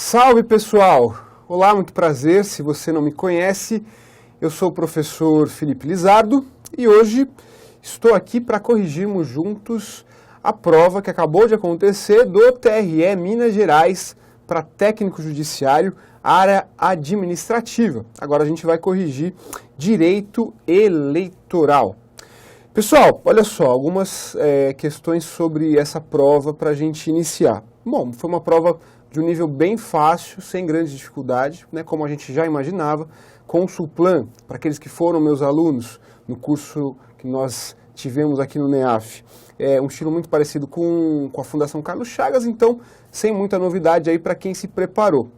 Salve pessoal! Olá, muito prazer. Se você não me conhece, eu sou o professor Felipe Lizardo e hoje estou aqui para corrigirmos juntos a prova que acabou de acontecer do TRE Minas Gerais para técnico judiciário, área administrativa. Agora a gente vai corrigir direito eleitoral. Pessoal, olha só, algumas questões sobre essa prova para a gente iniciar. Bom, foi uma prova de um nível bem fácil, sem grande dificuldade, né, como a gente já imaginava, com o Suplan, para aqueles que foram meus alunos no curso que nós tivemos aqui no NEAF. É um estilo muito parecido com a Fundação Carlos Chagas, então sem muita novidade aí para quem se preparou.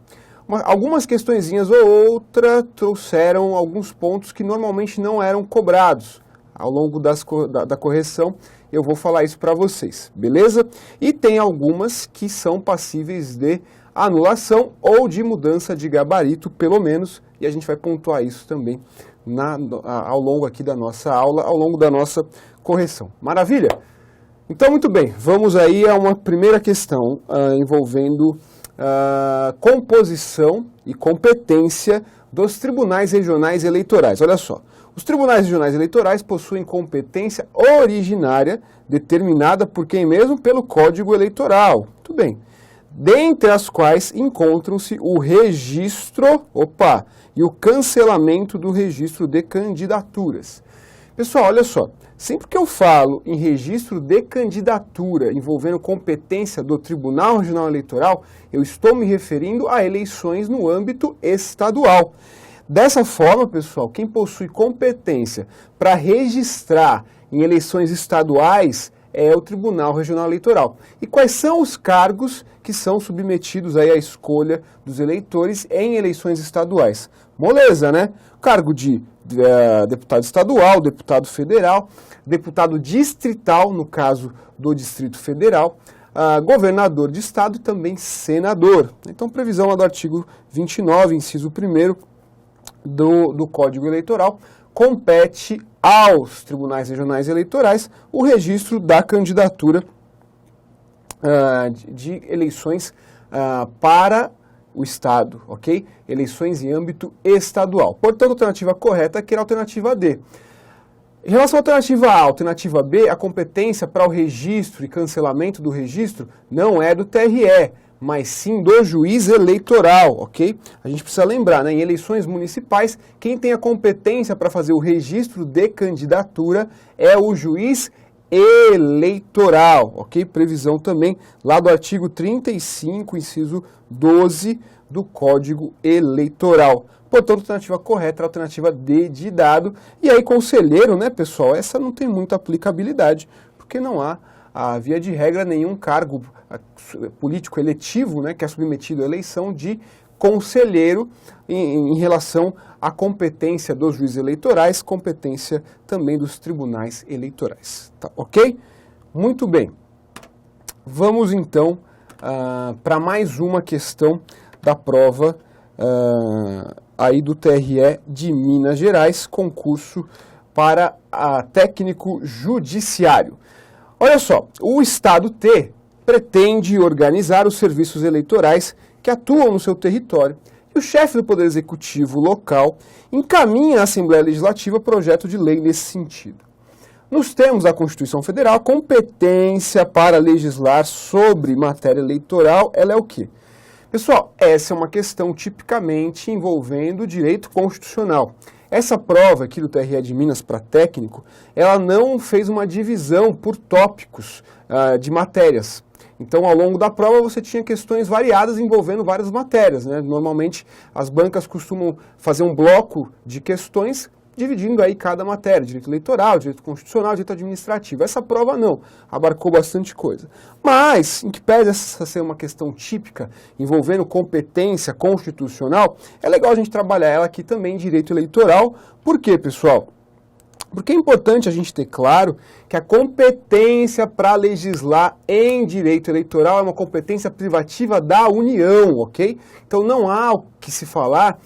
Algumas questõezinhas ou outra trouxeram alguns pontos que normalmente não eram cobrados. Ao longo da correção, eu vou falar isso para vocês, beleza? E tem algumas que são passíveis de anulação ou de mudança de gabarito, pelo menos, e a gente vai pontuar isso também ao longo aqui da nossa aula, ao longo da nossa correção. Maravilha? Então, muito bem, vamos aí a uma primeira questão envolvendo composição e competência dos tribunais regionais eleitorais. Olha só. Os tribunais regionais eleitorais possuem competência originária determinada por quem mesmo? Pelo Código Eleitoral. Tudo bem. Dentre as quais encontram-se o registro, e o cancelamento do registro de candidaturas. Pessoal, olha só, sempre que eu falo em registro de candidatura envolvendo competência do Tribunal Regional Eleitoral, eu estou me referindo a eleições no âmbito estadual. Dessa forma, pessoal, quem possui competência para registrar em eleições estaduais é o Tribunal Regional Eleitoral. E quais são os cargos que são submetidos aí à escolha dos eleitores em eleições estaduais? Moleza, né? Cargo de deputado estadual, deputado federal, deputado distrital, no caso do Distrito Federal, governador de estado e também senador. Então, previsão lá do artigo 29, inciso 1º, do Código Eleitoral, compete aos tribunais regionais eleitorais o registro da candidatura de eleições para o Estado, ok? Eleições em âmbito estadual. Portanto, a alternativa correta aqui era a alternativa D. Em relação à alternativa A, alternativa B, a competência para o registro e cancelamento do registro não é do TRE, mas sim do juiz eleitoral, ok? A gente precisa lembrar, né, em eleições municipais, quem tem a competência para fazer o registro de candidatura é o juiz eleitoral, ok? Previsão também lá do artigo 35, inciso 12 do Código Eleitoral. Portanto, a alternativa correta é a alternativa D de dado. E aí, conselheiro, né, pessoal, essa não tem muita aplicabilidade, porque não há, via de regra, nenhum cargo político eletivo, né, que é submetido à eleição de conselheiro em relação à competência dos juízes eleitorais, competência também dos tribunais eleitorais. Tá, ok? Muito bem. Vamos então para mais uma questão da prova aí do TRE de Minas Gerais, concurso para técnico judiciário. Olha só, o Estado T pretende organizar os serviços eleitorais que atuam no seu território e o chefe do Poder Executivo local encaminha à Assembleia Legislativa projeto de lei nesse sentido. Nos termos da Constituição Federal, a competência para legislar sobre matéria eleitoral, ela é o quê? Pessoal, essa é uma questão tipicamente envolvendo o direito constitucional. Essa prova aqui do TRE de Minas para técnico, ela não fez uma divisão por tópicos de matérias. Então, ao longo da prova, você tinha questões variadas envolvendo várias matérias, né? Normalmente, as bancas costumam fazer um bloco de questões dividindo aí cada matéria, direito eleitoral, direito constitucional, direito administrativo. Essa prova não, abarcou bastante coisa. Mas, em que pese essa ser uma questão típica, envolvendo competência constitucional, é legal a gente trabalhar ela aqui também em direito eleitoral. Por quê, pessoal? Porque é importante a gente ter claro que a competência para legislar em direito eleitoral é uma competência privativa da União, ok? Então não há o que se falar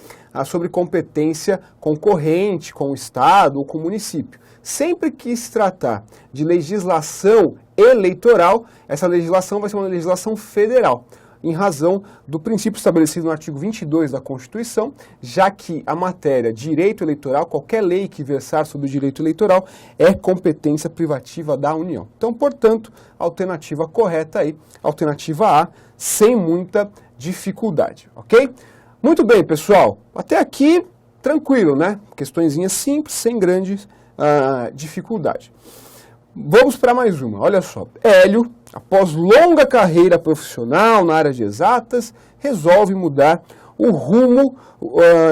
sobre competência concorrente com o Estado ou com o município. Sempre que se tratar de legislação eleitoral, essa legislação vai ser uma legislação federal. em razão do princípio estabelecido no artigo 22 da Constituição, já que a matéria direito eleitoral, qualquer lei que versar sobre o direito eleitoral, é competência privativa da União. Então, portanto, a alternativa correta aí, alternativa A, sem muita dificuldade, ok? Muito bem, pessoal, até aqui tranquilo, né? Questõezinhas simples, sem grande dificuldade. Vamos para mais uma, olha só. Hélio, após longa carreira profissional na área de exatas, resolve mudar o rumo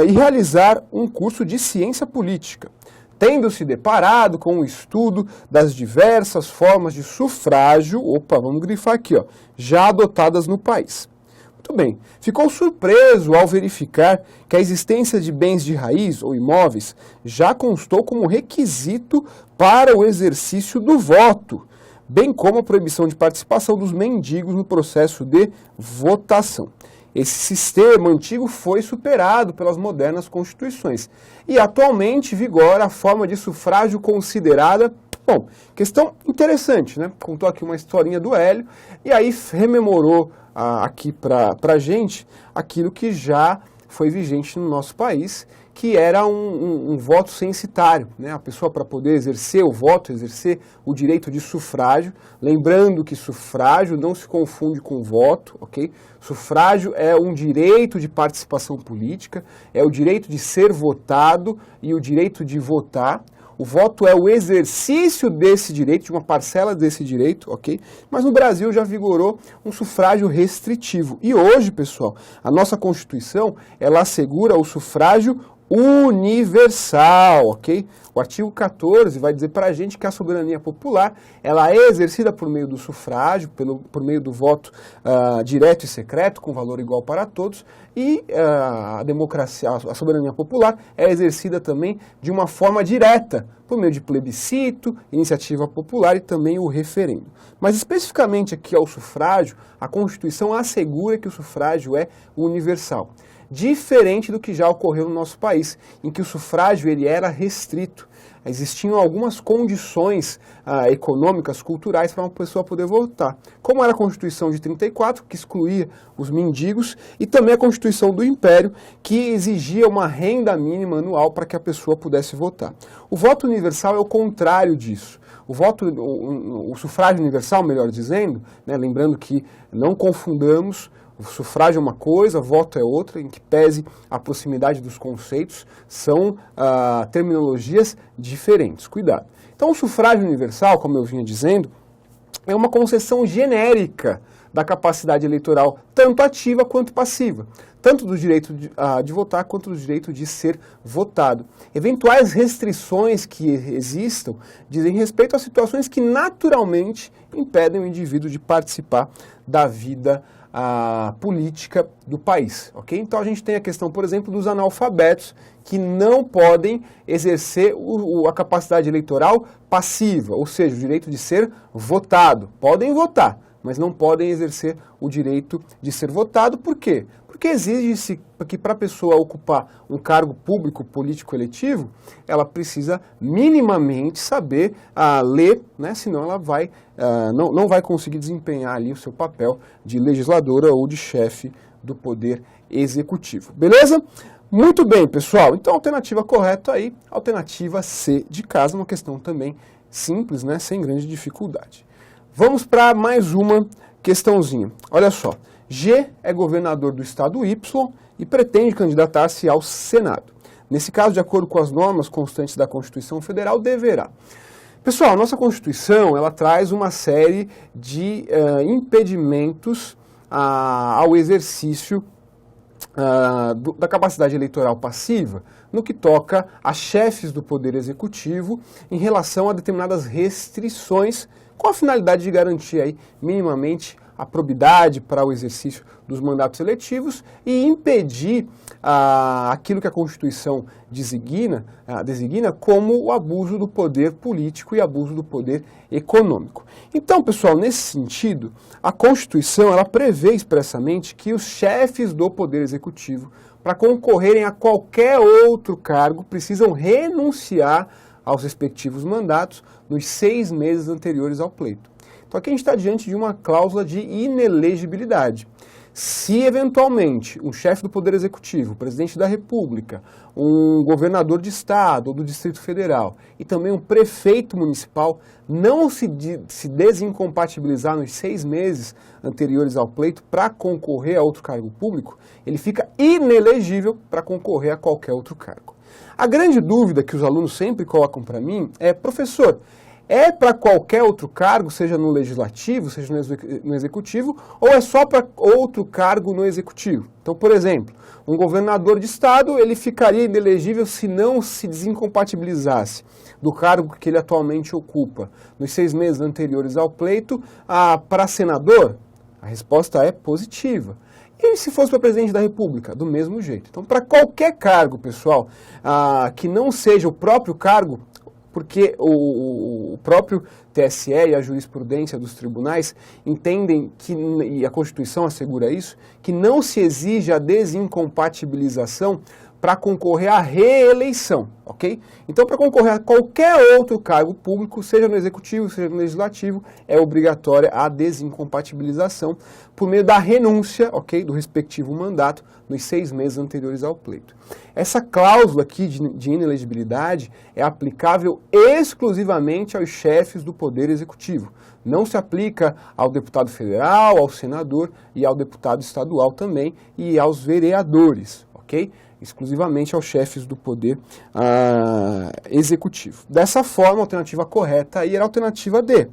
e realizar um curso de ciência política, tendo se deparado com o estudo das diversas formas de sufrágio, vamos grifar aqui, ó, já adotadas no país. Muito bem, ficou surpreso ao verificar que a existência de bens de raiz ou imóveis já constou como requisito para o exercício do voto, bem como a proibição de participação dos mendigos no processo de votação. Esse sistema antigo foi superado pelas modernas constituições e atualmente vigora a forma de sufrágio considerada. Bom, questão interessante, né? Contou aqui uma historinha do Hélio e aí rememorou aqui para a gente aquilo que já foi vigente no nosso país, que era um voto censitário, né? A pessoa, para poder exercer o voto, exercer o direito de sufrágio, lembrando que sufrágio não se confunde com voto, ok? Sufrágio é um direito de participação política, é o direito de ser votado e o direito de votar. O voto é o exercício desse direito, de uma parcela desse direito, ok? Mas no Brasil já vigorou um sufrágio restritivo. E hoje, pessoal, a nossa Constituição, ela assegura o sufrágio universal, ok? O artigo 14 vai dizer para a gente que a soberania popular, ela é exercida por meio do sufrágio, por meio do voto direto e secreto, com valor igual para todos, e a democracia, a soberania popular é exercida também de uma forma direta, por meio de plebiscito, iniciativa popular e também o referendo. Mas especificamente aqui ao sufrágio, a Constituição assegura que o sufrágio é universal. Diferente do que já ocorreu no nosso país, em que o sufrágio ele era restrito. Existiam algumas condições econômicas, culturais para uma pessoa poder votar. Como era a Constituição de 34, que excluía os mendigos, e também a Constituição do Império, que exigia uma renda mínima anual para que a pessoa pudesse votar. O voto universal é o contrário disso. O sufrágio universal, melhor dizendo, né, lembrando que não confundamos. O sufrágio é uma coisa, voto é outra, em que pese a proximidade dos conceitos, são terminologias diferentes. Cuidado. Então, o sufrágio universal, como eu vinha dizendo, é uma concessão genérica da capacidade eleitoral, tanto ativa quanto passiva, tanto do direito de votar quanto do direito de ser votado. Eventuais restrições que existam dizem respeito a situações que naturalmente impedem o indivíduo de participar da vida política do país, ok? Então a gente tem a questão, por exemplo, dos analfabetos que não podem exercer a capacidade eleitoral passiva, ou seja, o direito de ser votado. Podem votar, mas não podem exercer o direito de ser votado. Por quê? Porque exige-se que para a pessoa ocupar um cargo público político eletivo, ela precisa minimamente saber ler, né? Senão ela não vai conseguir desempenhar ali o seu papel de legisladora ou de chefe do poder executivo. Beleza? Muito bem, pessoal. Então, a alternativa correta aí, alternativa C de casa, uma questão também simples, né? Sem grande dificuldade. Vamos para mais uma questãozinha. Olha só. G é governador do estado Y e pretende candidatar-se ao Senado. Nesse caso, de acordo com as normas constantes da Constituição Federal, deverá. Pessoal, a nossa Constituição, ela traz uma série de impedimentos ao exercício da capacidade eleitoral passiva, no que toca a chefes do Poder Executivo em relação a determinadas restrições, com a finalidade de garantir aí, minimamente, a probidade para o exercício dos mandatos eletivos e impedir aquilo que a Constituição designa como o abuso do poder político e abuso do poder econômico. Então, pessoal, nesse sentido, a Constituição ela prevê expressamente que os chefes do Poder Executivo, para concorrerem a qualquer outro cargo, precisam renunciar aos respectivos mandatos nos 6 meses anteriores ao pleito. Então aqui a gente está diante de uma cláusula de inelegibilidade. Se eventualmente um chefe do Poder Executivo, o presidente da República, um governador de estado ou do Distrito Federal e também um prefeito municipal não se desincompatibilizar nos 6 meses anteriores ao pleito para concorrer a outro cargo público, ele fica inelegível para concorrer a qualquer outro cargo. A grande dúvida que os alunos sempre colocam para mim é, professor, é para qualquer outro cargo, seja no legislativo, seja no executivo, ou é só para outro cargo no executivo? Então, por exemplo, um governador de estado, ele ficaria inelegível se não se desincompatibilizasse do cargo que ele atualmente ocupa nos 6 meses anteriores ao pleito. Para senador, a resposta é positiva. E se fosse para presidente da República? Do mesmo jeito. Então, para qualquer cargo, pessoal, que não seja o próprio cargo, porque o próprio TSE e a jurisprudência dos tribunais entendem que, e a Constituição assegura isso, que não se exige a desincompatibilização para concorrer à reeleição, ok? Então, para concorrer a qualquer outro cargo público, seja no executivo, seja no legislativo, é obrigatória a desincompatibilização por meio da renúncia, ok, do respectivo mandato nos 6 meses anteriores ao pleito. Essa cláusula aqui de inelegibilidade é aplicável exclusivamente aos chefes do Poder Executivo. Não se aplica ao deputado federal, ao senador e ao deputado estadual também e aos vereadores, ok? Exclusivamente aos chefes do Poder Executivo. Dessa forma, a alternativa correta aí era a alternativa D.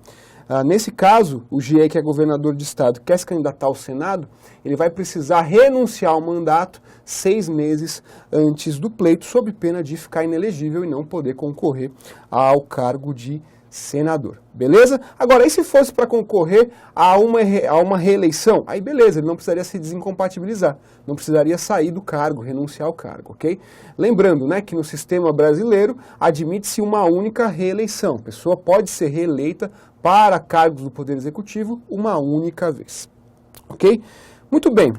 Nesse caso, o GE, que é governador de estado, quer se candidatar ao Senado, ele vai precisar renunciar ao mandato 6 meses antes do pleito, sob pena de ficar inelegível e não poder concorrer ao cargo de senador. Beleza? Agora, e se fosse para concorrer a uma reeleição? Aí beleza, ele não precisaria se desincompatibilizar, não precisaria sair do cargo, renunciar ao cargo, ok? Lembrando, né, que no sistema brasileiro admite-se uma única reeleição. A pessoa pode ser reeleita para cargos do Poder Executivo uma única vez, ok? Muito bem,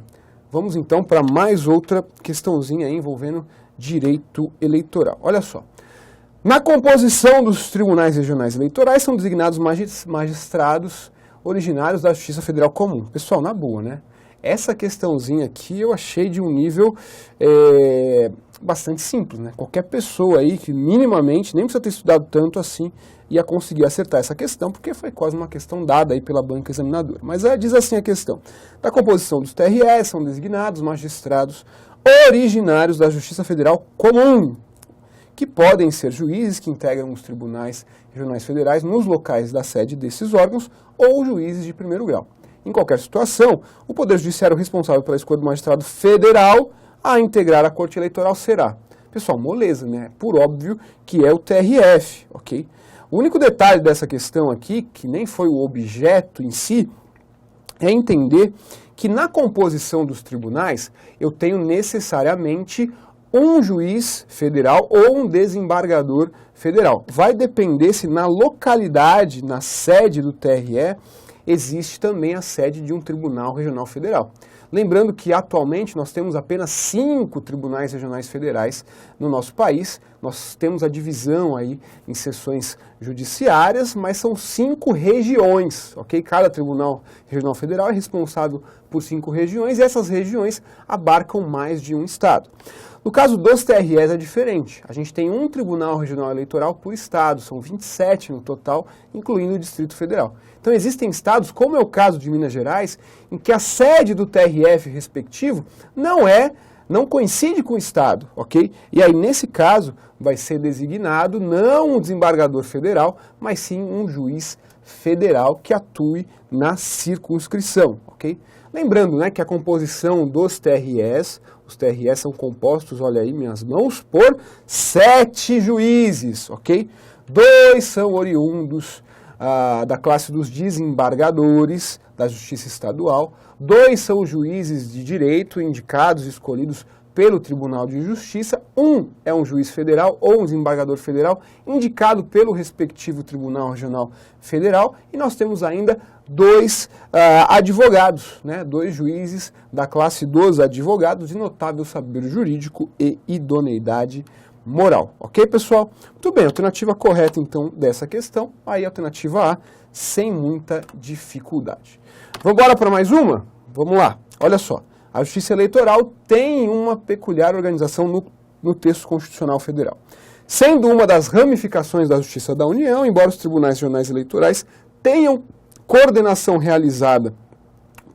vamos então para mais outra questãozinha aí envolvendo direito eleitoral. Olha só. Na composição dos tribunais regionais eleitorais são designados magistrados originários da Justiça Federal Comum. Pessoal, na boa, né? Essa questãozinha aqui eu achei de um nível bastante simples, né? Qualquer pessoa aí que minimamente, nem precisa ter estudado tanto assim, ia conseguir acertar essa questão, porque foi quase uma questão dada aí pela banca examinadora. Mas diz assim a questão. Na composição dos TRE são designados magistrados originários da Justiça Federal Comum, que podem ser juízes que integram os tribunais regionais federais nos locais da sede desses órgãos ou juízes de primeiro grau. Em qualquer situação, o Poder Judiciário responsável pela escolha do magistrado federal a integrar a Corte Eleitoral será. Pessoal, moleza, né? Por óbvio que é o TRF, ok? O único detalhe dessa questão aqui, que nem foi o objeto em si, é entender que na composição dos tribunais eu tenho necessariamente um juiz federal ou um desembargador federal. Vai depender se na localidade, na sede do TRE, existe também a sede de um tribunal regional federal. Lembrando que atualmente nós temos apenas 5 tribunais regionais federais no nosso país. Nós temos a divisão aí em seções judiciárias, mas são 5 regiões, ok? Cada tribunal regional federal é responsável por 5 regiões e essas regiões abarcam mais de um estado. No caso dos TREs é diferente. A gente tem um tribunal regional eleitoral por estado, são 27 no total, incluindo o Distrito Federal. Então existem estados, como é o caso de Minas Gerais, em que a sede do TRF respectivo não coincide com o estado, ok? E aí nesse caso vai ser designado não um desembargador federal, mas sim um juiz federal que atue na circunscrição, ok? Lembrando, né, que a composição dos TREs, os TREs são compostos, olha aí minhas mãos, por 7 juízes, ok? 2 são oriundos da classe dos desembargadores da Justiça Estadual, 2 são juízes de direito indicados e escolhidos pelo Tribunal de Justiça, 1 é um juiz federal ou um desembargador federal indicado pelo respectivo Tribunal Regional Federal e nós temos ainda 2 advogados, né? 2 juízes da classe dos advogados de notável saber jurídico e idoneidade moral. Ok, pessoal? Muito bem, alternativa correta, então, dessa questão, aí a alternativa A, sem muita dificuldade. Vamos embora para mais uma? vamos lá, olha só. A Justiça Eleitoral tem uma peculiar organização no texto constitucional federal. Sendo uma das ramificações da Justiça da União, embora os tribunais regionais eleitorais tenham coordenação realizada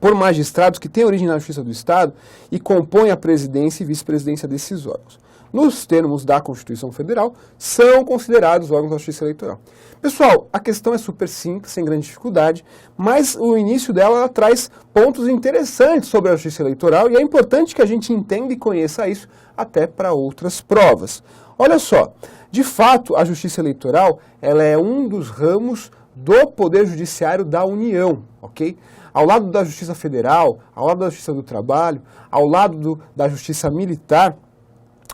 por magistrados que têm origem na Justiça do Estado e compõem a presidência e vice-presidência desses órgãos. Nos termos da Constituição Federal, são considerados órgãos da Justiça Eleitoral. Pessoal, a questão é super simples, sem grande dificuldade, mas o início dela ela traz pontos interessantes sobre a Justiça Eleitoral e é importante que a gente entenda e conheça isso até para outras provas. Olha só, de fato, a Justiça Eleitoral ela é um dos ramos do Poder Judiciário da União, ok? Ao lado da Justiça Federal, ao lado da Justiça do Trabalho, ao lado da Justiça Militar,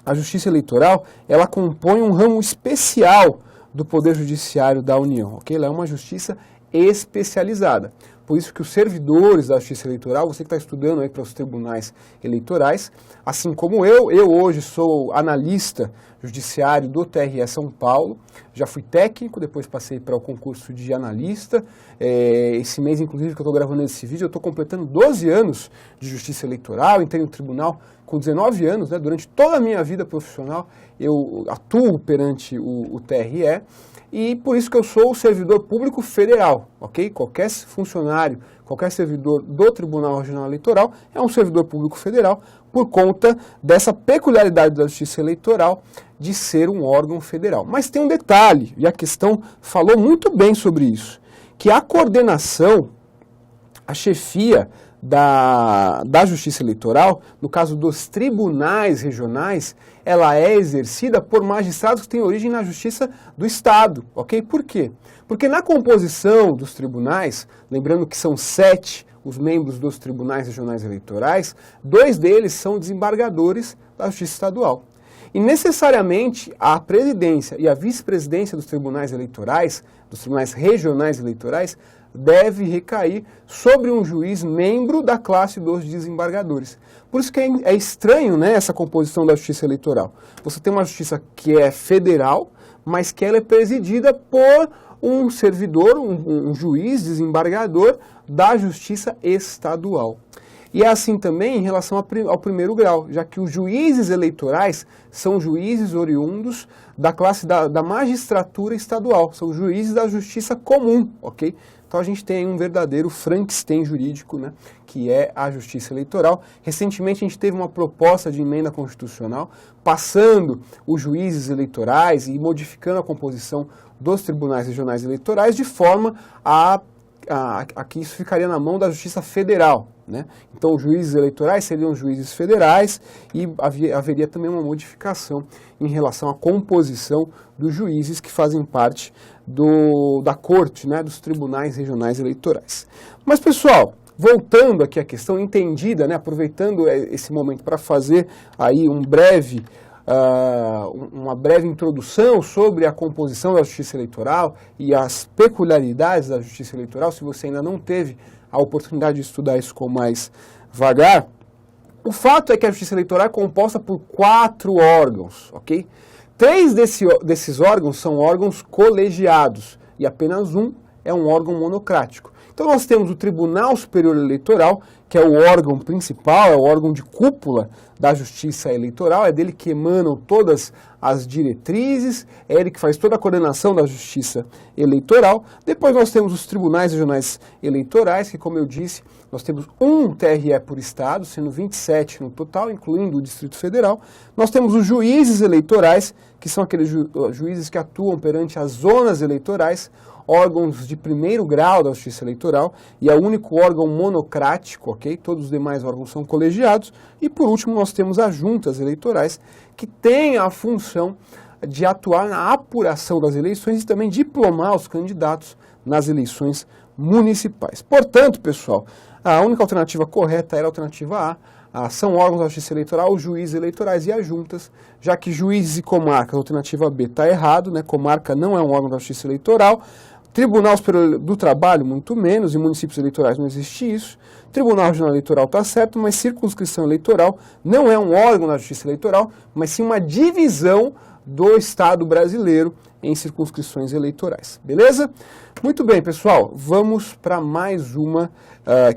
a Justiça Eleitoral, ela compõe um ramo especial do Poder Judiciário da União, ok? Ela é uma justiça especializada. Por isso que os servidores da Justiça Eleitoral, você que está estudando aí para os tribunais eleitorais, assim como eu hoje sou analista judiciário do TRE São Paulo, já fui técnico, depois passei para o concurso de analista. Esse mês, inclusive, que eu estou gravando esse vídeo, eu estou completando 12 anos de Justiça Eleitoral, entrei no tribunal com 19 anos, né? Durante toda a minha vida profissional eu atuo perante o TRE, e por isso que eu sou o servidor público federal, ok? Qualquer funcionário, qualquer servidor do Tribunal Regional Eleitoral é um servidor público federal por conta dessa peculiaridade da Justiça Eleitoral de ser um órgão federal. Mas tem um detalhe, e a questão falou muito bem sobre isso, que a coordenação, a chefia da Justiça Eleitoral, no caso dos tribunais regionais, ela é exercida por magistrados que têm origem na Justiça do Estado, ok? Por quê? Porque na composição dos tribunais, lembrando que são 7 os membros dos tribunais regionais eleitorais, 2 deles são desembargadores da Justiça Estadual. E necessariamente a presidência e a vice-presidência dos tribunais eleitorais, dos tribunais regionais eleitorais, deve recair sobre um juiz membro da classe dos desembargadores. Por isso que é estranho, né, essa composição da Justiça Eleitoral. Você tem uma justiça que é federal, mas que ela é presidida por um servidor, um juiz desembargador da Justiça Estadual. E é assim também em relação ao primeiro grau, já que os juízes eleitorais são juízes oriundos da classe da magistratura estadual, são juízes da justiça comum, ok? Então a gente tem um verdadeiro Frankenstein jurídico, né, que é a Justiça Eleitoral. Recentemente a gente teve uma proposta de emenda constitucional passando os juízes eleitorais e modificando a composição dos tribunais regionais eleitorais de forma a que isso ficaria na mão da Justiça Federal, né? Então os juízes eleitorais seriam juízes federais e haveria também uma modificação em relação à composição dos juízes que fazem parte da corte, né, dos tribunais regionais eleitorais. Mas pessoal, voltando aqui à questão entendida, né, aproveitando esse momento para fazer aí uma breve introdução sobre a composição da Justiça Eleitoral e as peculiaridades da Justiça Eleitoral, se você ainda não teve a oportunidade de estudar isso com mais vagar, o fato é que a Justiça Eleitoral é composta por 4 órgãos, ok? 3 desses órgãos são órgãos colegiados e apenas um é um órgão monocrático. Então nós temos o Tribunal Superior Eleitoral, que é o órgão principal, é o órgão de cúpula da Justiça Eleitoral, é dele que emanam todas as diretrizes, é ele que faz toda a coordenação da Justiça Eleitoral. Depois nós temos os Tribunais Regionais Eleitorais, que, como eu disse, nós temos um TRE por estado, sendo 27 no total, incluindo o Distrito Federal. Nós temos os juízes eleitorais, que são aqueles juízes que atuam perante as zonas eleitorais, órgãos de primeiro grau da Justiça Eleitoral, e é o único órgão monocrático, ok? Todos os demais órgãos são colegiados. E por último nós temos as juntas eleitorais, que têm a função de atuar na apuração das eleições e também diplomar os candidatos nas eleições municipais. Portanto, pessoal, a única alternativa correta era a alternativa A. São órgãos da Justiça Eleitoral, os juízes eleitorais e as juntas, já que juízes e comarcas, a alternativa B está errado, né? Comarca não é um órgão da Justiça Eleitoral. Tribunal Superior do Trabalho, muito menos, em municípios eleitorais não existe isso. Tribunal Regional Eleitoral está certo, mas circunscrição eleitoral não é um órgão da Justiça Eleitoral, mas sim uma divisão do Estado brasileiro em circunscrições eleitorais. Beleza? Muito bem, pessoal. Vamos para mais uma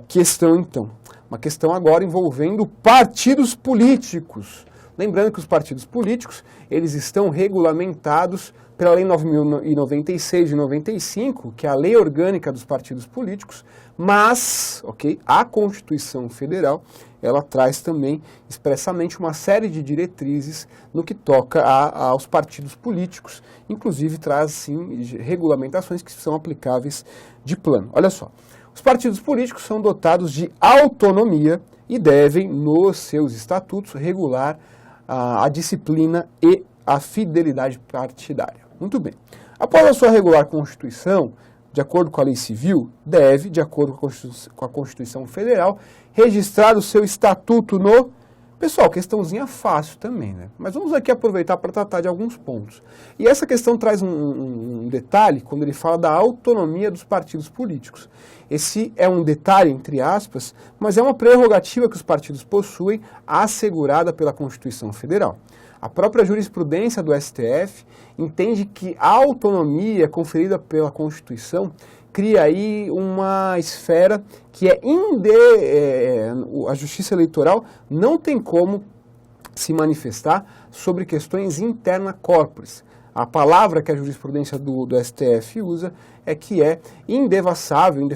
questão, então. Uma questão agora envolvendo partidos políticos. Lembrando que os partidos políticos, eles estão regulamentados pela Lei 9.096 de 95, que é a Lei Orgânica dos Partidos Políticos, mas, a Constituição Federal, ela traz também expressamente uma série de diretrizes no que toca aos partidos políticos, inclusive traz, sim, regulamentações que são aplicáveis de plano. Olha só, os partidos políticos são dotados de autonomia e devem, nos seus estatutos, regular a disciplina e a fidelidade partidária. Muito bem. Após a sua regular Constituição, de acordo com a lei civil, deve, de acordo com a Constituição Federal, registrar o seu estatuto no... Pessoal, questãozinha fácil também, né? Mas vamos aqui aproveitar para tratar de alguns pontos. E essa questão traz um detalhe quando ele fala da autonomia dos partidos políticos. Esse é um detalhe, entre aspas, mas é uma prerrogativa que os partidos possuem, assegurada pela Constituição Federal. A própria jurisprudência do STF entende que a autonomia conferida pela Constituição cria aí uma esfera que a Justiça Eleitoral não tem como se manifestar sobre questões interna corporis. A palavra que a jurisprudência do STF usa é que é indefasável,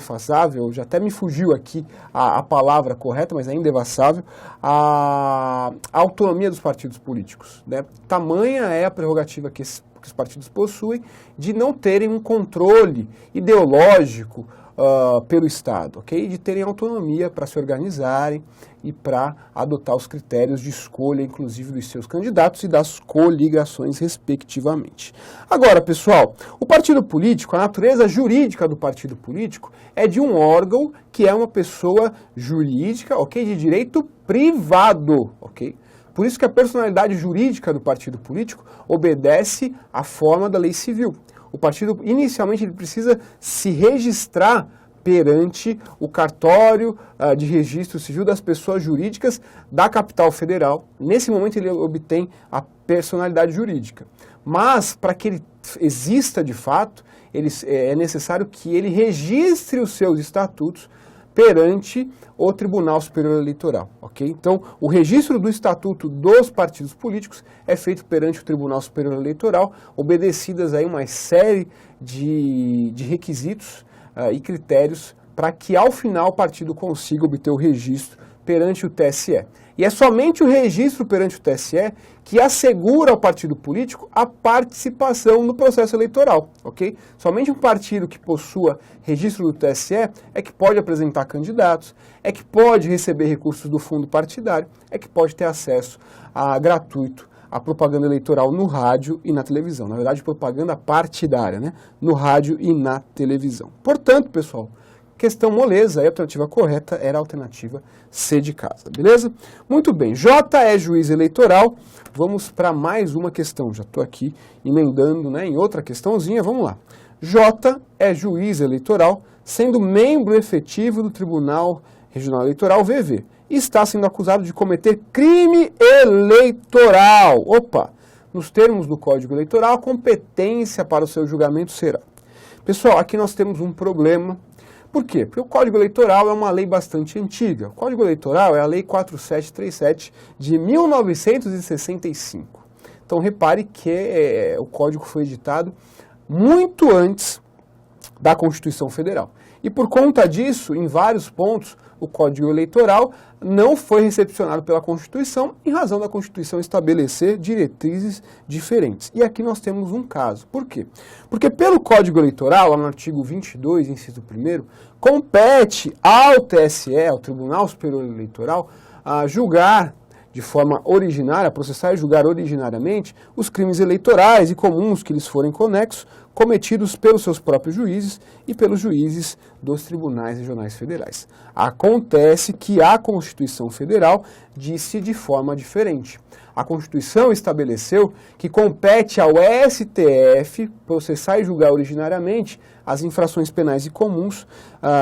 já até me fugiu aqui a palavra correta, mas é indefassável, a autonomia dos partidos políticos, né? Tamanha é a prerrogativa que os partidos possuem de não terem um controle ideológico pelo Estado, de terem autonomia para se organizarem e para adotar os critérios de escolha, inclusive dos seus candidatos e das coligações, respectivamente. Agora, pessoal, o partido político, a natureza jurídica do partido político é de um órgão que é uma pessoa jurídica, de direito privado, Por isso que a personalidade jurídica do partido político obedece à forma da lei civil. O partido, inicialmente, ele precisa se registrar perante o cartório de registro civil das pessoas jurídicas da capital federal. Nesse momento, ele obtém a personalidade jurídica. Mas, para que ele exista de fato, é necessário que ele registre os seus estatutos perante o Tribunal Superior Eleitoral, Então, o registro do estatuto dos partidos políticos é feito perante o Tribunal Superior Eleitoral, obedecidas aí uma série de requisitos e critérios para que, ao final, o partido consiga obter o registro perante o TSE. E é somente o registro perante o TSE que assegura ao partido político a participação no processo eleitoral, Somente um partido que possua registro do TSE é que pode apresentar candidatos, é que pode receber recursos do fundo partidário, é que pode ter acesso gratuito à propaganda eleitoral no rádio e na televisão. Na verdade, propaganda partidária, né? No rádio e na televisão. Portanto, pessoal, questão moleza, a alternativa correta era a alternativa C de casa, beleza? Muito bem, J é juiz eleitoral, vamos para mais uma questão, já estou aqui emendando, em outra questãozinha, vamos lá. J é juiz eleitoral, sendo membro efetivo do Tribunal Regional Eleitoral, VV, e está sendo acusado de cometer crime eleitoral. Opa! Nos termos do Código Eleitoral, a competência para o seu julgamento será. Pessoal, aqui nós temos um problema. Por quê? Porque o Código Eleitoral é uma lei bastante antiga. O Código Eleitoral é a Lei 4737 de 1965. Então, repare que o Código foi editado muito antes da Constituição Federal. E por conta disso, em vários pontos, o Código Eleitoral não foi recepcionado pela Constituição em razão da Constituição estabelecer diretrizes diferentes. E aqui nós temos um caso. Por quê? Porque pelo Código Eleitoral, lá no artigo 22, inciso 1º, compete ao TSE, ao Tribunal Superior Eleitoral, a julgar de forma originária, processar e julgar originariamente os crimes eleitorais e comuns que lhes forem conexos, cometidos pelos seus próprios juízes e pelos juízes dos tribunais regionais federais. Acontece que a Constituição Federal disse de forma diferente. A Constituição estabeleceu que compete ao STF processar e julgar originariamente as infrações penais e comuns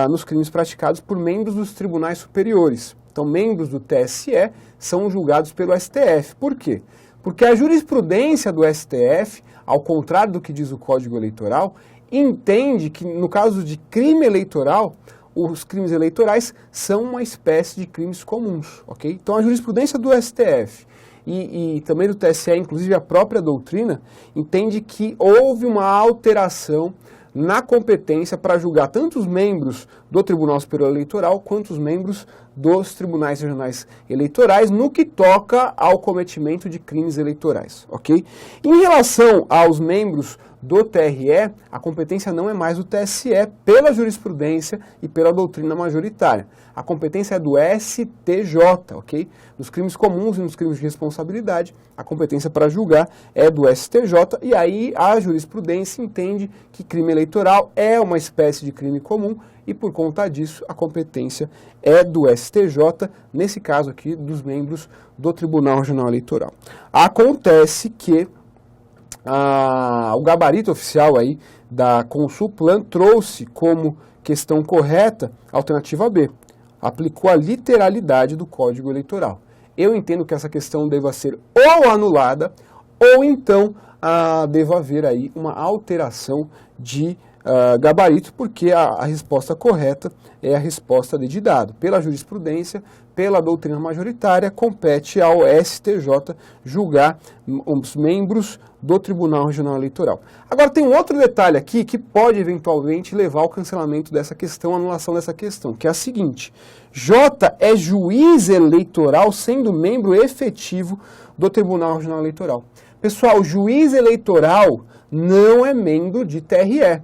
nos crimes praticados por membros dos tribunais superiores. Então, membros do TSE são julgados pelo STF. Por quê? Porque a jurisprudência do STF, ao contrário do que diz o Código Eleitoral, entende que no caso de crime eleitoral, os crimes eleitorais são uma espécie de crimes comuns, ok? Então a jurisprudência do STF e também do TSE, inclusive a própria doutrina, entende que houve uma alteração na competência para julgar tanto os membros do Tribunal Superior Eleitoral quanto os membros dos tribunais regionais eleitorais no que toca ao cometimento de crimes eleitorais, ok? Em relação aos membros do TRE, a competência não é mais do TSE pela jurisprudência e pela doutrina majoritária. A competência é do STJ, ok? Nos crimes comuns e nos crimes de responsabilidade, a competência para julgar é do STJ e aí a jurisprudência entende que crime eleitoral é uma espécie de crime comum e por conta disso a competência é do STJ, nesse caso aqui dos membros do Tribunal Regional Eleitoral. Acontece que o gabarito oficial aí da Consulplan trouxe como questão correta a alternativa B. Aplicou a literalidade do Código Eleitoral. Eu entendo que essa questão deva ser ou anulada ou então deva haver aí uma alteração de gabarito, porque a resposta correta é a resposta de dado. Pela jurisprudência, pela doutrina majoritária, compete ao STJ julgar os membros do Tribunal Regional Eleitoral. Agora tem um outro detalhe aqui que pode eventualmente levar ao cancelamento dessa questão, à anulação dessa questão, que é a seguinte: J é juiz eleitoral sendo membro efetivo do Tribunal Regional Eleitoral. Pessoal, juiz eleitoral não é membro de TRE.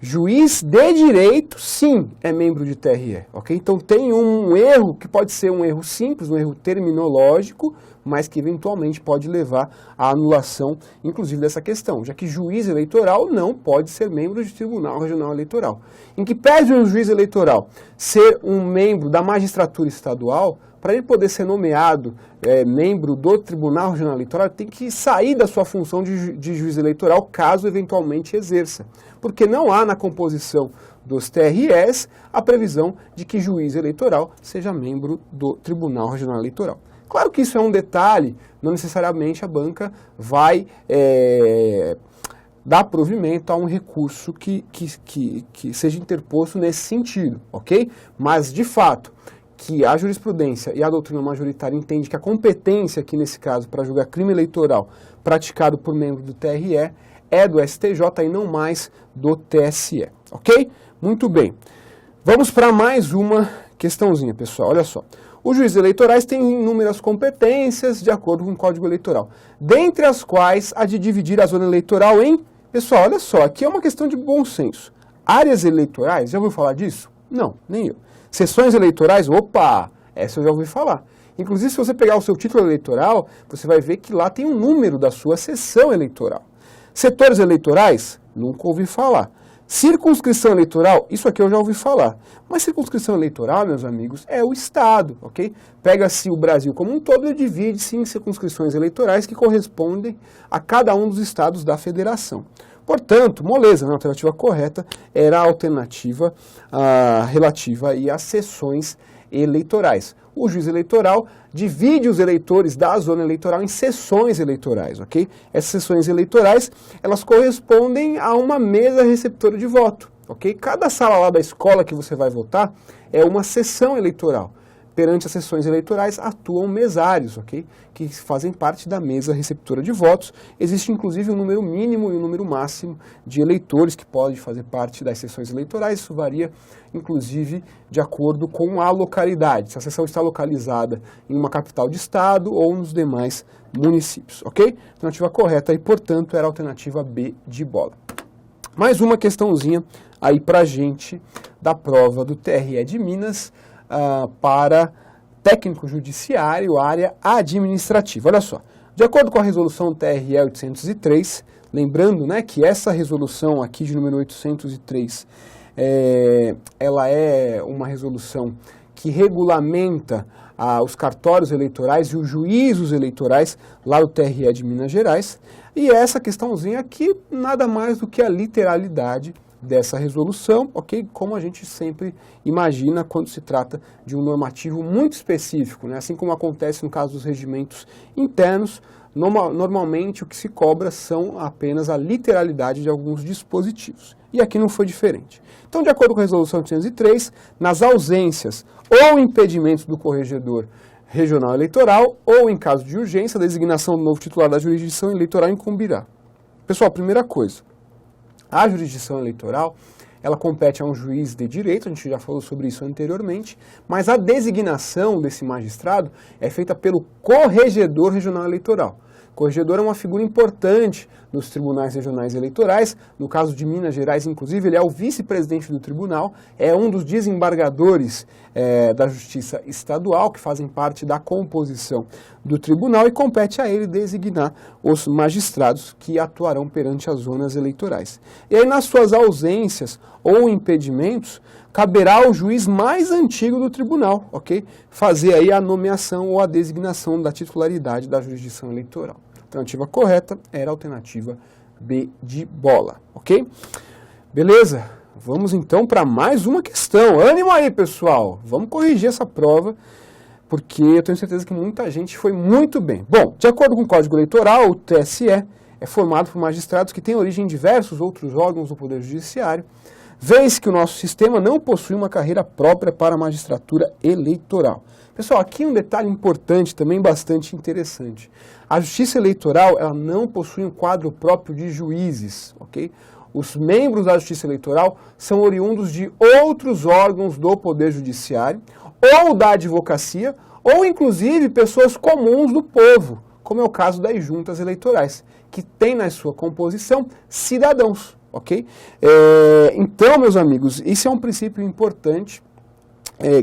Juiz de direito, sim, é membro de TRE, ok? Então tem um erro que pode ser um erro simples, um erro terminológico, mas que eventualmente pode levar à anulação, inclusive, dessa questão, já que juiz eleitoral não pode ser membro de Tribunal Regional Eleitoral. Em que pese um juiz eleitoral ser um membro da magistratura estadual, para ele poder ser nomeado membro do Tribunal Regional Eleitoral, tem que sair da sua função de juiz eleitoral, caso eventualmente exerça. Porque não há na composição dos TREs a previsão de que juiz eleitoral seja membro do Tribunal Regional Eleitoral. Claro que isso é um detalhe, não necessariamente a banca vai dar provimento a um recurso que seja interposto nesse sentido, ok? Mas, de fato, que a jurisprudência e a doutrina majoritária entende que a competência aqui nesse caso para julgar crime eleitoral praticado por membro do TRE é do STJ e não mais do TSE, ok? Muito bem. Vamos para mais uma questãozinha, pessoal. Olha só. Os juízes eleitorais têm inúmeras competências de acordo com o Código Eleitoral, dentre as quais a de dividir a zona eleitoral em... Pessoal, olha só, aqui é uma questão de bom senso. Áreas eleitorais, já ouviu falar disso? Não, nem eu. Sessões eleitorais, opa, essa eu já ouvi falar. Inclusive, se você pegar o seu título eleitoral, você vai ver que lá tem um número da sua sessão eleitoral. Setores eleitorais, nunca ouvi falar. Circunscrição eleitoral, isso aqui eu já ouvi falar. Mas circunscrição eleitoral, meus amigos, é o Estado, ok? Pega-se o Brasil como um todo e divide-se em circunscrições eleitorais que correspondem a cada um dos estados da federação. Portanto, moleza, a alternativa correta era a alternativa relativa aí às sessões eleitorais. O juiz eleitoral divide os eleitores da zona eleitoral em sessões eleitorais, ok? Essas sessões eleitorais, elas correspondem a uma mesa receptora de voto, ok? Cada sala lá da escola que você vai votar é uma sessão eleitoral. Perante as sessões eleitorais atuam mesários, ok? Que fazem parte da mesa receptora de votos. Existe inclusive um número mínimo e um número máximo de eleitores que podem fazer parte das sessões eleitorais. Isso varia inclusive de acordo com a localidade, se a sessão está localizada em uma capital de estado ou nos demais municípios, ok? A alternativa correta aí, portanto, era a alternativa B de bola. Mais uma questãozinha aí pra gente da prova do TRE de Minas, para técnico judiciário, área administrativa. Olha só, de acordo com a resolução TRE 803, lembrando, né, que essa resolução aqui de número 803, ela é uma resolução que regulamenta os cartórios eleitorais e os juízos eleitorais lá do TRE de Minas Gerais, e essa questãozinha aqui nada mais do que a literalidade dessa resolução, ok? Como a gente sempre imagina quando se trata de um normativo muito específico, né? Assim como acontece no caso dos regimentos internos, normalmente o que se cobra são apenas a literalidade de alguns dispositivos. E aqui não foi diferente. Então, de acordo com a resolução 803, nas ausências ou impedimentos do corregedor regional eleitoral, ou em caso de urgência, a designação do novo titular da jurisdição eleitoral incumbirá. Pessoal, primeira coisa, a jurisdição eleitoral, ela compete a um juiz de direito, a gente já falou sobre isso anteriormente, mas a designação desse magistrado é feita pelo corregedor regional eleitoral. O corregedor é uma figura importante nos tribunais regionais eleitorais. No caso de Minas Gerais, inclusive, ele é o vice-presidente do tribunal, é um dos desembargadores da Justiça Estadual, que fazem parte da composição do tribunal, e compete a ele designar os magistrados que atuarão perante as zonas eleitorais. E aí, nas suas ausências ou impedimentos, caberá ao juiz mais antigo do tribunal, ok? Fazer aí a nomeação ou a designação da titularidade da jurisdição eleitoral. A alternativa correta era a alternativa B de bola, ok? Beleza? Vamos então para mais uma questão. Ânimo aí, pessoal! Vamos corrigir essa prova, porque eu tenho certeza que muita gente foi muito bem. Bom, de acordo com o Código Eleitoral, o TSE é formado por magistrados que têm origem em diversos outros órgãos do Poder Judiciário, vez que o nosso sistema não possui uma carreira própria para a magistratura eleitoral. Pessoal, aqui um detalhe importante, também bastante interessante. A Justiça Eleitoral, ela não possui um quadro próprio de juízes, ok? Os membros da Justiça Eleitoral são oriundos de outros órgãos do Poder Judiciário, ou da advocacia, ou inclusive pessoas comuns do povo, como é o caso das juntas eleitorais, que tem na sua composição cidadãos. Ok? Então, meus amigos, isso é um princípio importante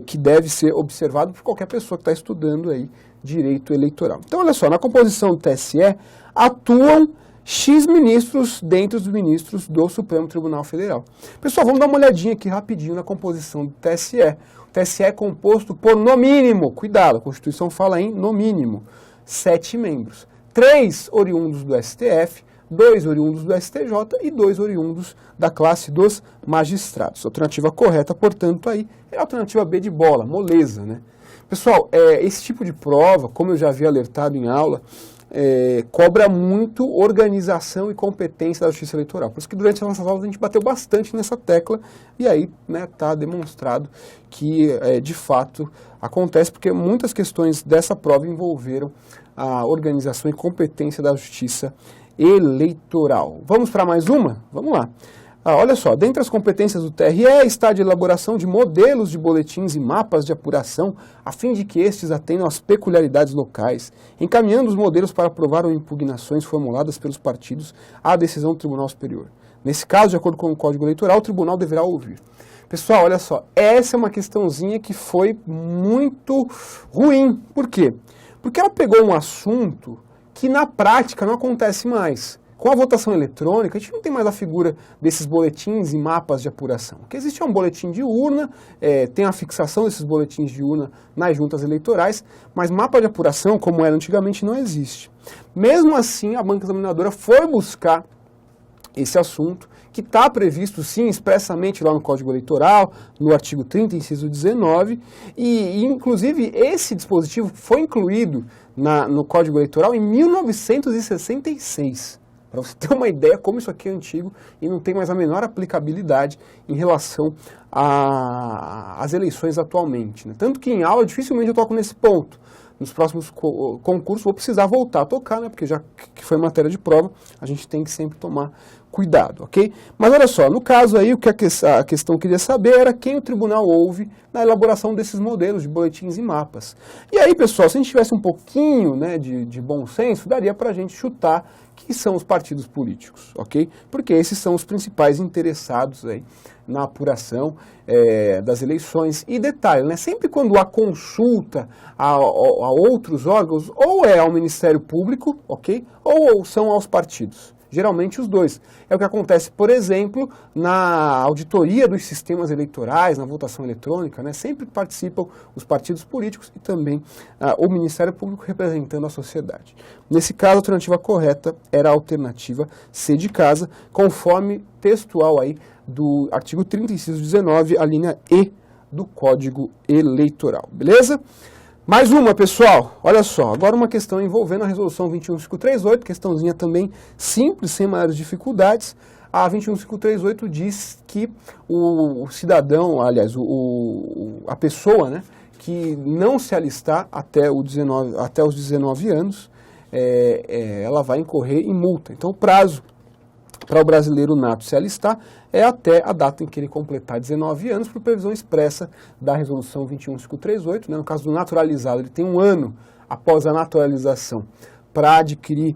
que deve ser observado por qualquer pessoa que está estudando aí direito eleitoral. Então, olha só, na composição do TSE atuam X ministros dentre os ministros do Supremo Tribunal Federal. Pessoal, vamos dar uma olhadinha aqui rapidinho na composição do TSE. O TSE é composto por, no mínimo, cuidado, a Constituição fala em, no mínimo, 7 membros. 3 oriundos do STF, 2 oriundos do STJ e 2 oriundos da classe dos magistrados. A alternativa correta, portanto, aí é a alternativa B de bola, moleza, né? Pessoal, esse tipo de prova, como eu já havia alertado em aula, cobra muito organização e competência da Justiça Eleitoral. Por isso que durante as nossas aulas a gente bateu bastante nessa tecla e aí está demonstrado que de fato acontece, porque muitas questões dessa prova envolveram a organização e competência da Justiça Eleitoral. Vamos para mais uma? Vamos lá. Olha só, dentre as competências do TRE está a de elaboração de modelos de boletins e mapas de apuração, a fim de que estes atendam às peculiaridades locais, encaminhando os modelos para aprovar ou impugnações formuladas pelos partidos à decisão do Tribunal Superior. Nesse caso, de acordo com o Código Eleitoral, o tribunal deverá ouvir. Pessoal, olha só, essa é uma questãozinha que foi muito ruim. Por quê? Porque ela pegou um assunto que na prática não acontece mais. Com a votação eletrônica, a gente não tem mais a figura desses boletins e mapas de apuração. O que existe é um boletim de urna, tem a fixação desses boletins de urna nas juntas eleitorais, mas mapa de apuração, como era antigamente, não existe. Mesmo assim, a banca examinadora foi buscar esse assunto, que está previsto, sim, expressamente lá no Código Eleitoral, no artigo 30, inciso 19, e inclusive esse dispositivo foi incluído no Código Eleitoral em 1966. Para você ter uma ideia como isso aqui é antigo e não tem mais a menor aplicabilidade em relação às eleições atualmente, né? Tanto que em aula dificilmente eu toco nesse ponto. Nos próximos concursos vou precisar voltar a tocar, né? Porque já que foi matéria de prova, a gente tem que sempre tomar cuidado, ok? Mas olha só, no caso aí, o que a questão queria saber era quem o tribunal ouve na elaboração desses modelos de boletins e mapas. E aí, pessoal, se a gente tivesse um pouquinho, né, de bom senso, daria para a gente chutar que são os partidos políticos, ok? Porque esses são os principais interessados aí na apuração das eleições. E detalhe, né, sempre quando há consulta a outros órgãos, ou é ao Ministério Público, ok? Ou são aos partidos. Geralmente os dois. É o que acontece, por exemplo, na auditoria dos sistemas eleitorais, na votação eletrônica, né? Sempre participam os partidos políticos e também o Ministério Público representando a sociedade. Nesse caso, a alternativa correta era a alternativa C de casa, conforme textual aí do artigo 30, inciso 19, a linha E do Código Eleitoral. Beleza? Mais uma, pessoal, olha só, agora uma questão envolvendo a resolução 21538, questãozinha também simples, sem maiores dificuldades. A 21538 diz que o cidadão, aliás, a pessoa, né, que não se alistar até os 19 anos, ela vai incorrer em multa. Então o prazo para o brasileiro nato se alistar é até a data em que ele completar 19 anos, por previsão expressa da resolução 21538. Né? No caso do naturalizado, ele tem um ano após a naturalização para adquirir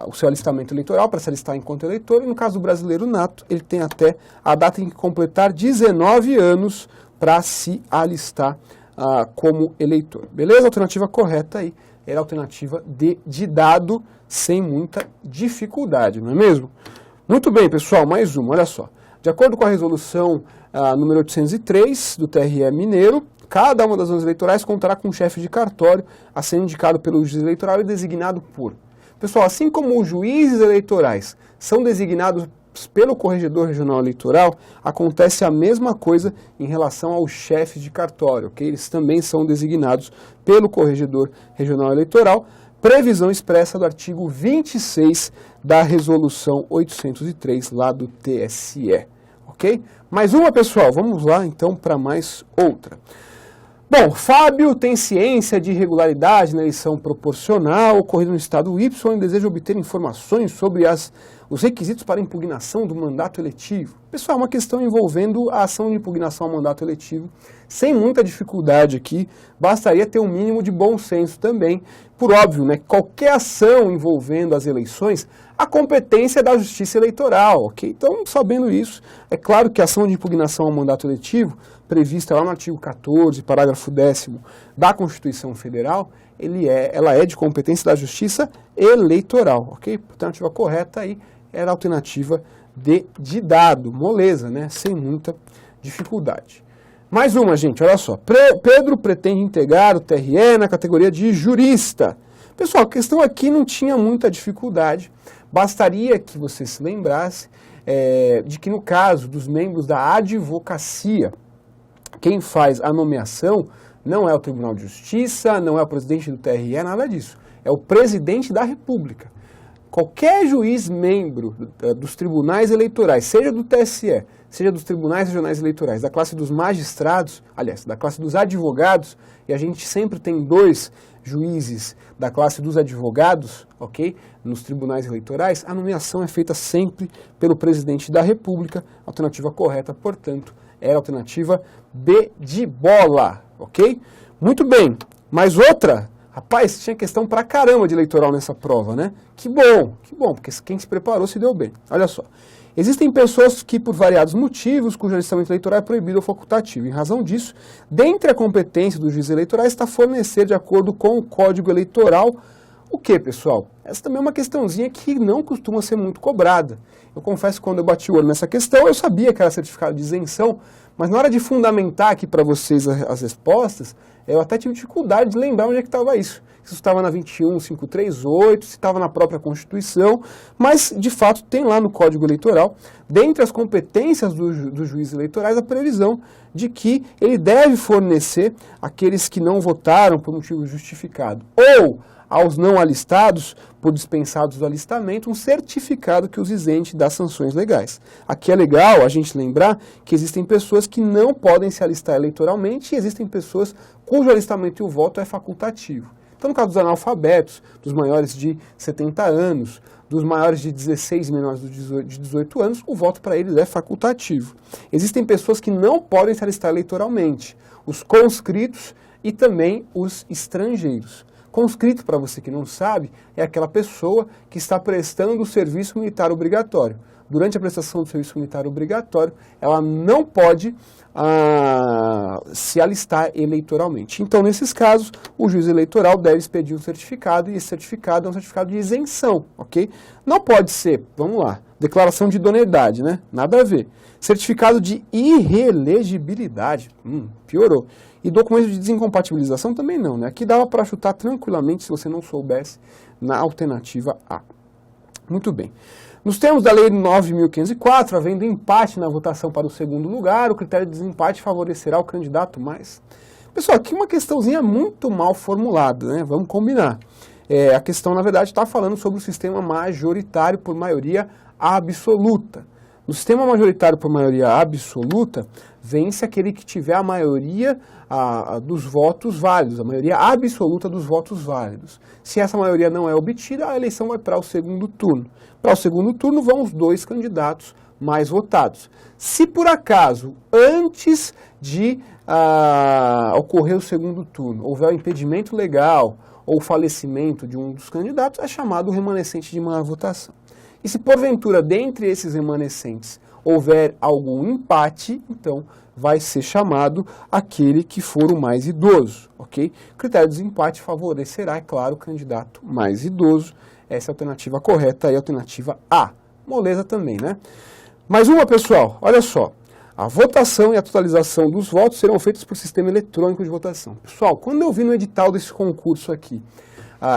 o seu alistamento eleitoral, para se alistar enquanto eleitor. E no caso do brasileiro nato, ele tem até a data em que completar 19 anos para se alistar como eleitor. Beleza? A alternativa correta aí era a alternativa de dado, sem muita dificuldade, não é mesmo? Muito bem, pessoal, mais uma, olha só. De acordo com a resolução número 803 do TRE Mineiro, cada uma das zonas eleitorais contará com um chefe de cartório a ser indicado pelo juiz eleitoral e designado por... Pessoal, assim como os juízes eleitorais são designados pelo corregedor regional eleitoral, acontece a mesma coisa em relação aos chefes de cartório, ok? Eles também são designados pelo corregedor regional eleitoral, previsão expressa do artigo 26 da resolução 803 lá do TSE, ok? Mais uma, pessoal, vamos lá então para mais outra. Bom, Fábio tem ciência de irregularidade na eleição proporcional ocorrida no estado Y e deseja obter informações sobre os requisitos para impugnação do mandato eletivo. Pessoal, uma questão envolvendo a ação de impugnação ao mandato eletivo, sem muita dificuldade aqui, bastaria ter um mínimo de bom senso também. Por óbvio, né, qualquer ação envolvendo as eleições, a competência é da Justiça Eleitoral, ok? Então, sabendo isso, é claro que a ação de impugnação ao mandato eletivo, prevista lá no artigo 14, parágrafo 10º da Constituição Federal, ela é de competência da Justiça Eleitoral, ok? A alternativa correta aí era a alternativa de dado, moleza, né? Sem muita dificuldade. Mais uma, gente, olha só. Pedro pretende integrar o TRE na categoria de jurista. Pessoal, a questão aqui não tinha muita dificuldade, bastaria que você se lembrasse de que no caso dos membros da advocacia, quem faz a nomeação não é o Tribunal de Justiça, não é o presidente do TRE, nada disso. É o presidente da República. Qualquer juiz membro dos tribunais eleitorais, seja do TSE, seja dos tribunais regionais eleitorais, da classe dos magistrados, aliás, da classe dos advogados, e a gente sempre tem 2 juízes da classe dos advogados, ok, nos tribunais eleitorais, a nomeação é feita sempre pelo presidente da República. A alternativa correta, portanto, era a alternativa B de bola, ok? Muito bem, mais outra? Rapaz, tinha questão pra caramba de eleitoral nessa prova, né? Que bom, porque quem se preparou se deu bem. Olha só, existem pessoas que, por variados motivos, cujo alistamento eleitoral é proibido ou facultativo. Em razão disso, dentre a competência dos juízes eleitorais está fornecer, de acordo com o Código Eleitoral, o que, pessoal? Essa também é uma questãozinha que não costuma ser muito cobrada. Eu confesso que quando eu bati o olho nessa questão, eu sabia que era certificado de isenção, mas na hora de fundamentar aqui para vocês as respostas, eu até tive dificuldade de lembrar onde é que estava isso. Se isso estava na 21538, se estava na própria Constituição, mas de fato tem lá no Código Eleitoral, dentre as competências dos juízes eleitorais, a previsão de que ele deve fornecer àqueles que não votaram por motivo justificado ou aos não alistados, por dispensados do alistamento, um certificado que os isente das sanções legais. Aqui é legal a gente lembrar que existem pessoas que não podem se alistar eleitoralmente e existem pessoas cujo alistamento e o voto é facultativo. Então, no caso dos analfabetos, dos maiores de 70 anos, dos maiores de 16 e menores de 18 anos, o voto para eles é facultativo. Existem pessoas que não podem se alistar eleitoralmente, os conscritos e também os estrangeiros. Conscrito, para você que não sabe, é aquela pessoa que está prestando o serviço militar obrigatório. Durante a prestação do serviço militar obrigatório, ela não pode se alistar eleitoralmente. Então, nesses casos, o juiz eleitoral deve expedir um certificado, e esse certificado é um certificado de isenção, ok? Não pode ser, vamos lá, declaração de idoneidade, né? Nada a ver. Certificado de irrelegibilidade, piorou. E documento de desincompatibilização também não, né? Aqui dava para chutar tranquilamente se você não soubesse na alternativa A. Muito bem. Nos termos da Lei 9.504, havendo empate na votação para o segundo lugar, o critério de desempate favorecerá o candidato mais Pessoal, aqui uma questãozinha muito mal formulada, né? Vamos combinar. A questão, na verdade, está falando sobre o sistema majoritário por maioria absoluta. No sistema majoritário por maioria absoluta, vence aquele que tiver a maioria dos votos válidos, a maioria absoluta dos votos válidos. Se essa maioria não é obtida, a eleição vai para o segundo turno. Para o segundo turno vão os 2 candidatos mais votados. Se por acaso, antes de ocorrer o segundo turno, houver um impedimento legal ou falecimento de um dos candidatos, é chamado remanescente de maior votação. E se porventura, dentre esses remanescentes, houver algum empate, então vai ser chamado aquele que for o mais idoso, ok? O critério de desempate favorecerá, é claro, o candidato mais idoso. Essa é a alternativa correta e a alternativa A. Moleza também, né? Mais uma, pessoal, olha só. A votação e a totalização dos votos serão feitas por sistema eletrônico de votação. Pessoal, quando eu vi no edital desse concurso aqui,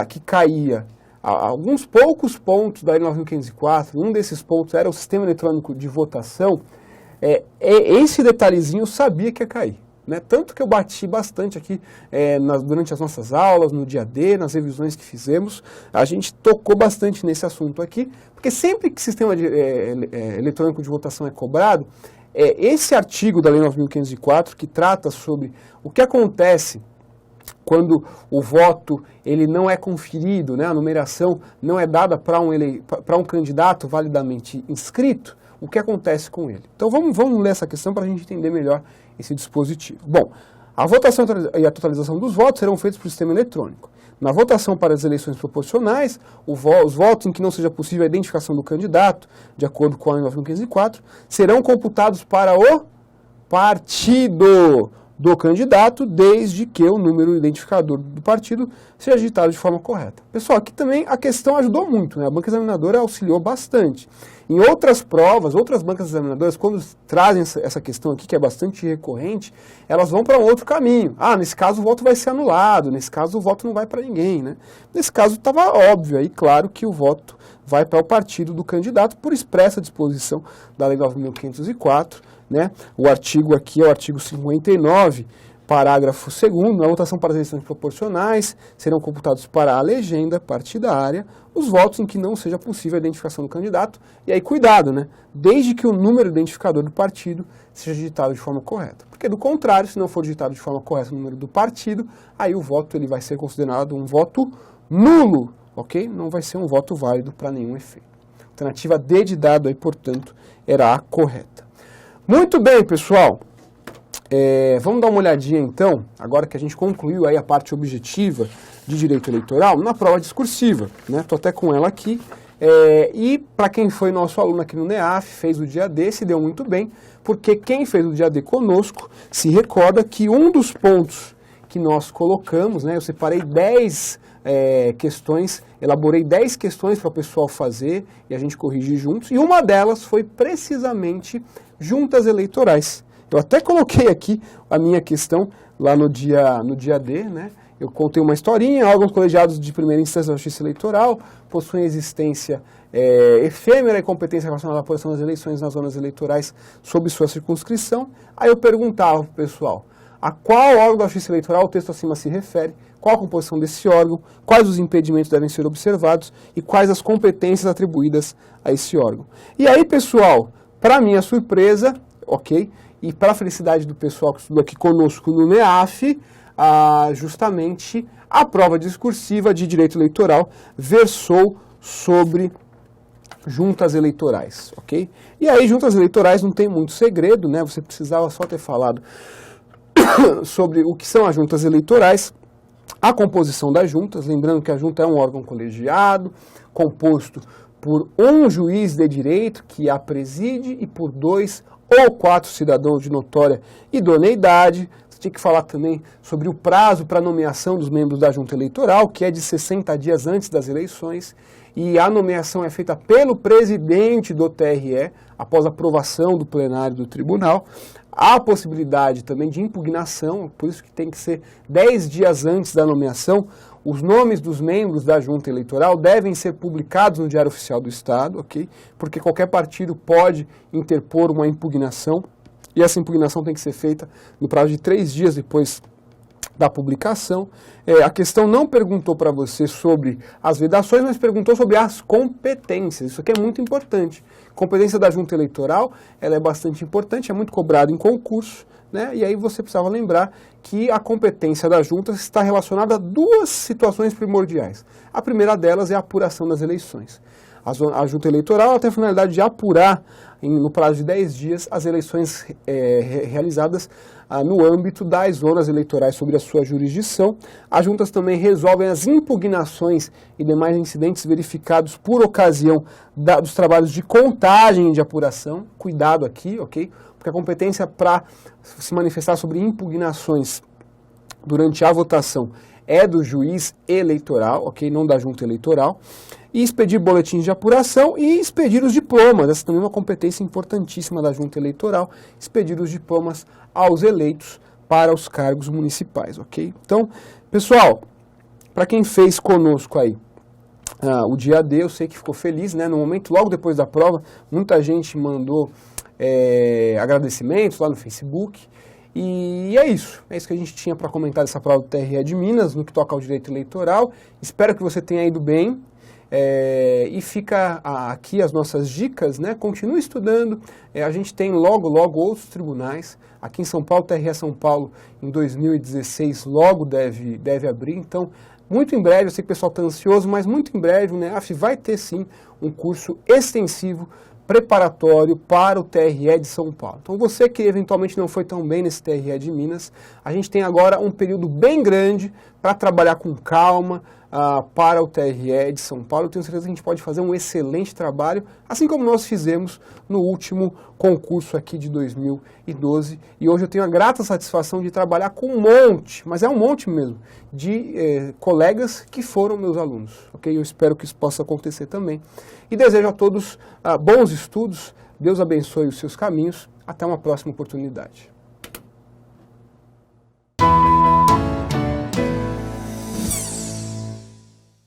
que caía alguns poucos pontos da Lei 9.504, um desses pontos era o sistema eletrônico de votação, esse detalhezinho eu sabia que ia cair. Né? Tanto que eu bati bastante aqui durante as nossas aulas, no dia D, nas revisões que fizemos, a gente tocou bastante nesse assunto aqui, porque sempre que sistema eletrônico de votação é cobrado, esse artigo da Lei 9.504, que trata sobre o que acontece quando o voto ele não é conferido, né, a numeração não é dada para um candidato validamente inscrito, o que acontece com ele. Então vamos ler essa questão para a gente entender melhor esse dispositivo. Bom, a votação e a totalização dos votos serão feitos por sistema eletrônico. Na votação para as eleições proporcionais, os votos em que não seja possível a identificação do candidato, de acordo com a Lei 9.504, serão computados para o partido do candidato, desde que o número identificador do partido seja digitado de forma correta. Pessoal, aqui também a questão ajudou muito, né? A banca examinadora auxiliou bastante. Em outras provas, outras bancas examinadoras, quando trazem essa questão aqui, que é bastante recorrente, elas vão para um outro caminho. Nesse caso o voto vai ser anulado, nesse caso o voto não vai para ninguém, né? Nesse caso estava óbvio aí, claro, que o voto vai para o partido do candidato por expressa disposição da Lei 9.504, né? O artigo aqui é o artigo 59, parágrafo 2º, na votação para as eleições proporcionais, serão computados para a legenda partidária os votos em que não seja possível a identificação do candidato. E aí, cuidado, né? Desde que o número identificador do partido seja digitado de forma correta. Porque, do contrário, se não for digitado de forma correta o número do partido, aí o voto ele vai ser considerado um voto nulo, ok? Não vai ser um voto válido para nenhum efeito. A alternativa D de dado aí, portanto, era a correta. Muito bem, pessoal. Vamos dar uma olhadinha, então, agora que a gente concluiu aí a parte objetiva de direito eleitoral, na prova discursiva. Estou até com ela aqui. E para quem foi nosso aluno aqui no NEAF, fez o dia D, se deu muito bem, porque quem fez o dia D conosco se recorda que um dos pontos que nós colocamos, eu separei 10 questões, elaborei 10 questões para o pessoal fazer e a gente corrigir juntos, e uma delas foi precisamente juntas eleitorais. Eu até coloquei aqui a minha questão lá no dia D, né? Eu contei uma historinha, órgãos colegiados de primeira instância da Justiça Eleitoral possuem existência efêmera e competência relacionada à apuração das eleições nas zonas eleitorais sob sua circunscrição. Aí eu perguntava para o pessoal, a qual órgão da Justiça Eleitoral o texto acima se refere, qual a composição desse órgão, quais os impedimentos devem ser observados e quais as competências atribuídas a esse órgão. E aí, pessoal, para minha surpresa, ok, e para a felicidade do pessoal que estudou aqui conosco no NEAF, justamente a prova discursiva de direito eleitoral versou sobre juntas eleitorais, ok? E aí, juntas eleitorais não tem muito segredo, né? Você precisava só ter falado sobre o que são as juntas eleitorais, a composição das juntas, lembrando que a junta é um órgão colegiado, composto por um juiz de direito que a preside e por 2 ou 4 cidadãos de notória idoneidade. Você tinha que falar também sobre o prazo para nomeação dos membros da junta eleitoral, que é de 60 dias antes das eleições, e a nomeação é feita pelo presidente do TRE, após aprovação do plenário do tribunal. Há possibilidade também de impugnação, por isso que tem que ser 10 dias antes da nomeação. Os nomes dos membros da junta eleitoral devem ser publicados no Diário Oficial do Estado, ok? Porque qualquer partido pode interpor uma impugnação, e essa impugnação tem que ser feita no prazo de 3 dias depois da publicação. A questão não perguntou para você sobre as vedações, mas perguntou sobre as competências. Isso aqui é muito importante. Competência da junta eleitoral, ela é bastante importante, é muito cobrada em concurso, né? E aí você precisava lembrar que a competência da junta está relacionada a duas situações primordiais. A primeira delas é a apuração das eleições. A junta eleitoral tem a finalidade de apurar, no prazo de 10 dias, as eleições realizadas no âmbito das zonas eleitorais sobre a sua jurisdição. As juntas também resolvem as impugnações e demais incidentes verificados por ocasião dos trabalhos de contagem e de apuração. Cuidado aqui, ok? Porque a competência para se manifestar sobre impugnações durante a votação é do juiz eleitoral, ok? Não da junta eleitoral. E expedir boletins de apuração e expedir os diplomas. Essa também é uma competência importantíssima da junta eleitoral, expedir os diplomas aos eleitos para os cargos municipais, ok? Então, pessoal, para quem fez conosco aí o dia D, eu sei que ficou feliz, né? No momento, logo depois da prova, muita gente mandou agradecimentos lá no Facebook. E é isso que a gente tinha para comentar dessa prova do TRE de Minas, no que toca ao direito eleitoral. Espero que você tenha ido bem. E fica aqui as nossas dicas, né? Continue estudando, a gente tem logo outros tribunais, aqui em São Paulo, TRE São Paulo em 2016 logo deve abrir, então muito em breve, eu sei que o pessoal está ansioso, mas muito em breve o NEAF vai ter sim um curso extensivo preparatório para o TRE de São Paulo. Então você que eventualmente não foi tão bem nesse TRE de Minas, a gente tem agora um período bem grande para trabalhar com calma para o TRE de São Paulo. Eu tenho certeza que a gente pode fazer um excelente trabalho, assim como nós fizemos no último concurso aqui de 2012. E hoje eu tenho a grata satisfação de trabalhar com um monte, mas é um monte mesmo, de colegas que foram meus alunos. Ok? Eu espero que isso possa acontecer também. E desejo a todos bons estudos, Deus abençoe os seus caminhos, até uma próxima oportunidade.